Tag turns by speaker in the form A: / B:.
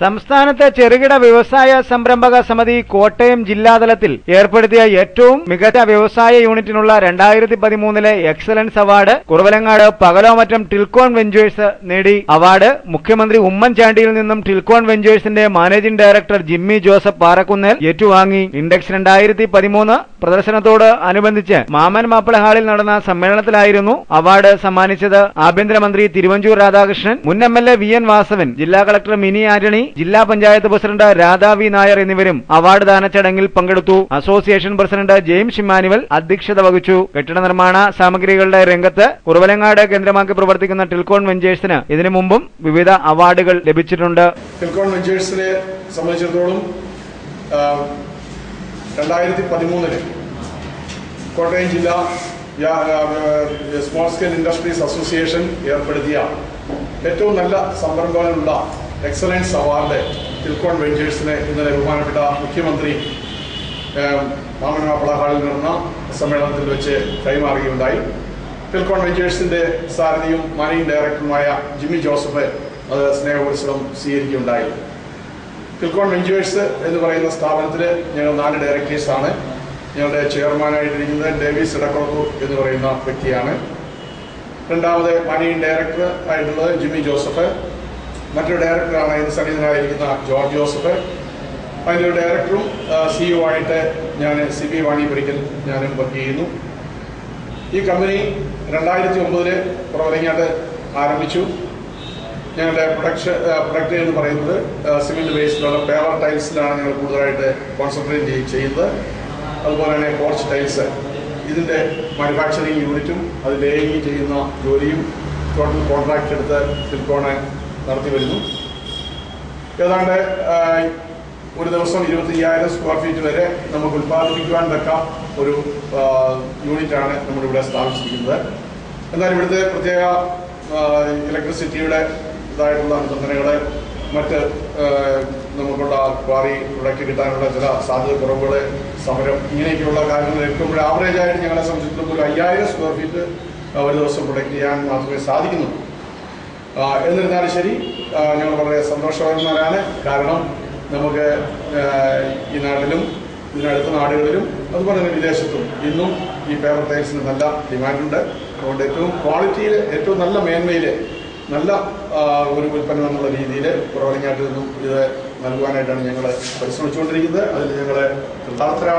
A: സംസ്ഥാനത്തെ ചെറുകിട വ്യവസായ സംരംഭക സമിതി കോട്ടയം ജില്ലാതലത്തിൽ ഏർപ്പെടുത്തിയ ഏറ്റവും മികച്ച വ്യവസായ യൂണിറ്റിനുള്ള 2013 എക്സലൻസ് അവാർഡ് കുറവലങ്ങാട് പകലോമറ്റം ടിൽകോൺ വെഞ്ചേഴ്സ് നേടി. അവാർഡ് മുഖ്യമന്ത്രി ഉമ്മൻചാണ്ടിയിൽ നിന്നും ടിൽകോൺ വെഞ്ചേഴ്സിന്റെ മാനേജിംഗ് ഡയറക്ടർ ജിമ്മി ജോസഫ് പാറക്കുന്നേൽ ഏറ്റുവാങ്ങി. ഇൻഡെക്സ് 2013 പ്രദർശനത്തോട് അനുബന്ധിച്ച് മാമൻ മാപ്പിള ഹാളിൽ നടന്ന സമ്മേളനത്തിലായിരുന്നു അവാർഡ് സമ്മാനിച്ചത്. ആഭ്യന്തരമന്ത്രി തിരുവഞ്ചൂർ രാധാകൃഷ്ണൻ, മുൻ MLA VN വാസവൻ, ജില്ലാ കളക്ടർ മിനി ആന്റണി, ജില്ലാ പഞ്ചായത്ത് പ്രസിഡന്റ് രാധാ വി നായർ എന്നിവരും അവാർഡ് ദാന ചടങ്ങിൽ പങ്കെടുത്തു. അസോസിയേഷൻ പ്രസിഡന്റ് ജെയിംസ് ഇമ്മാനുവൽ അധ്യക്ഷത വഹിച്ചു. കെട്ടിട നിർമ്മാണ സാമഗ്രികളുടെ രംഗത്ത് കുറവലങ്ങാട് കേന്ദ്രമാക്കി പ്രവർത്തിക്കുന്ന ടിൽകോൺ വെഞ്ചേഴ്സിന് ഇതിനു മുമ്പും വിവിധ അവാർഡുകൾ ലഭിച്ചിട്ടുണ്ട്.
B: ടിൽകോൺ വെഞ്ചേഴ്സിനെ സംബന്ധിച്ചിടത്തോളം 2013 കോട്ടയം ജില്ലാ സ്മോൾ സ്കെയിൽ ഇൻഡസ്ട്രീസ് അസോസിയേഷൻ ഏർപ്പെടുത്തിയ ഏറ്റവും നല്ല സംരംഭങ്ങളുള്ള എക്സലൻസ് അവാർഡ് ടിൽകോൺ വെഞ്ചേഴ്സിന് ഇന്നലെ ബഹുമാനപ്പെട്ട മുഖ്യമന്ത്രി മാമൻ മാപ്പിള ഹാളിൽ നടന്ന സമ്മേളനത്തിൽ വെച്ച് കൈമാറുകയുണ്ടായി. ടിൽകോൺ വെഞ്ചേഴ്സിന്റെ സാരഥിയും മാനേജിംഗ് ഡയറക്ടറുമായ ജിമ്മി ജോസഫ് അത് സ്നേഹപുരസ്സരം സ്വീകരിക്കുകയുണ്ടായി. ടിൽകോൺ വെഞ്ചേഴ്സ് എന്ന് പറയുന്ന സ്ഥാപനത്തിൽ ഞങ്ങൾ 4 ഡയറക്ടേഴ്സാണ്. ഞങ്ങളുടെ ചെയർമാനായിട്ടിരിക്കുന്നത് ഡേവിസ് ഇടക്കുളത്തൂർ എന്ന് പറയുന്ന വ്യക്തിയാണ്. രണ്ടാമത് മാനേജിംഗ് ഡയറക്ടർ ആയിട്ടുള്ളത് ജിമ്മി ജോസഫ്. മറ്റൊരു ഡയറക്ടറാണ് ഇന്ന് സന്നിഹിതനായിരിക്കുന്ന ജോർജ് ജോസഫ്. അതിൻ്റെ ഡയറക്ടറും CEO ആയിട്ട് ഞാൻ CB വാണി പുരിക്കൽ ഞാനും വർക്ക് ചെയ്യുന്നു. ഈ കമ്പനി 2009 കുറവലങ്ങാട് ആരംഭിച്ചു. ഞങ്ങളുടെ പ്രൊഡക്റ്റ് എന്ന് പറയുന്നത് സിമെന്റ് ബേസ്ഡിലുള്ള പേവർ ടൈൽസിലാണ് ഞങ്ങൾ കൂടുതലായിട്ട് കോൺസെൻട്രേറ്റ് ചെയ്യുന്നത്. അതുപോലെ തന്നെ പോർച്ച് ടൈൽസ് ഇതിൻ്റെ മാനുഫാക്ചറിങ് യൂണിറ്റും അത് ലേയിങ് ചെയ്യുന്ന ജോലിയും ടോട്ടൽ കോൺട്രാക്ട് എടുത്ത് ടിൽകോണ് നടത്തി വരുന്നു. ഏതാണ്ട് ഒരു ദിവസം 25,000 സ്ക്വയർ ഫീറ്റ് വരെ നമുക്ക് ഉൽപ്പാദിപ്പിക്കുവാൻ തക്ക ഒരു യൂണിറ്റാണ് നമ്മളിവിടെ സ്ഥാപിച്ചിരിക്കുന്നത്. എന്നാൽ ഇവിടുത്തെ പ്രത്യേക ഇലക്ട്രിസിറ്റിയുടെ ഇതായിട്ടുള്ള നിബന്ധനകൾ, മറ്റ് നമുക്കുള്ള ക്വാറി പ്രൊഡക്റ്റ് കിട്ടാനുള്ള ചില സാധ്യത കുറവുകൾ, സമരം, ഇങ്ങനെയൊക്കെയുള്ള കാര്യങ്ങൾ എടുക്കുമ്പോൾ ആവറേജായിട്ട് ഞങ്ങളെ സംബന്ധിച്ചിടത്തോളം ഒരു 5,000 സ്ക്വയർ ഫീറ്റ് ഒരു ദിവസം പ്രൊഡക്റ്റ് ചെയ്യാൻ മാത്രമേ സാധിക്കുന്നുള്ളൂ. എന്നിരുന്നാലും ശരി, ഞങ്ങൾ വളരെ സന്തോഷവാന്മാരാണ്. കാരണം നമുക്ക് ഈ നാട്ടിലും ഇതിനടുത്ത നാടുകളിലും അതുപോലെ തന്നെ വിദേശത്തും ഇന്നും ഈ പേപ്പർ ടൈൽസിന് നല്ല ഡിമാൻഡുണ്ട്. അതുകൊണ്ട് ഏറ്റവും ക്വാളിറ്റിയിൽ, ഏറ്റവും നല്ല മേന്മയിൽ നല്ല ഒരു ഉൽപ്പന്നം എന്നുള്ള രീതിയിൽ കുറവലങ്ങാട്ടിൽ നിന്നും ഇത് നൽകുവാനായിട്ടാണ് ഞങ്ങൾ പരിശ്രമിച്ചുകൊണ്ടിരിക്കുന്നത്. അതിൽ ഞങ്ങൾ കൃതാർത്ഥരാണ്.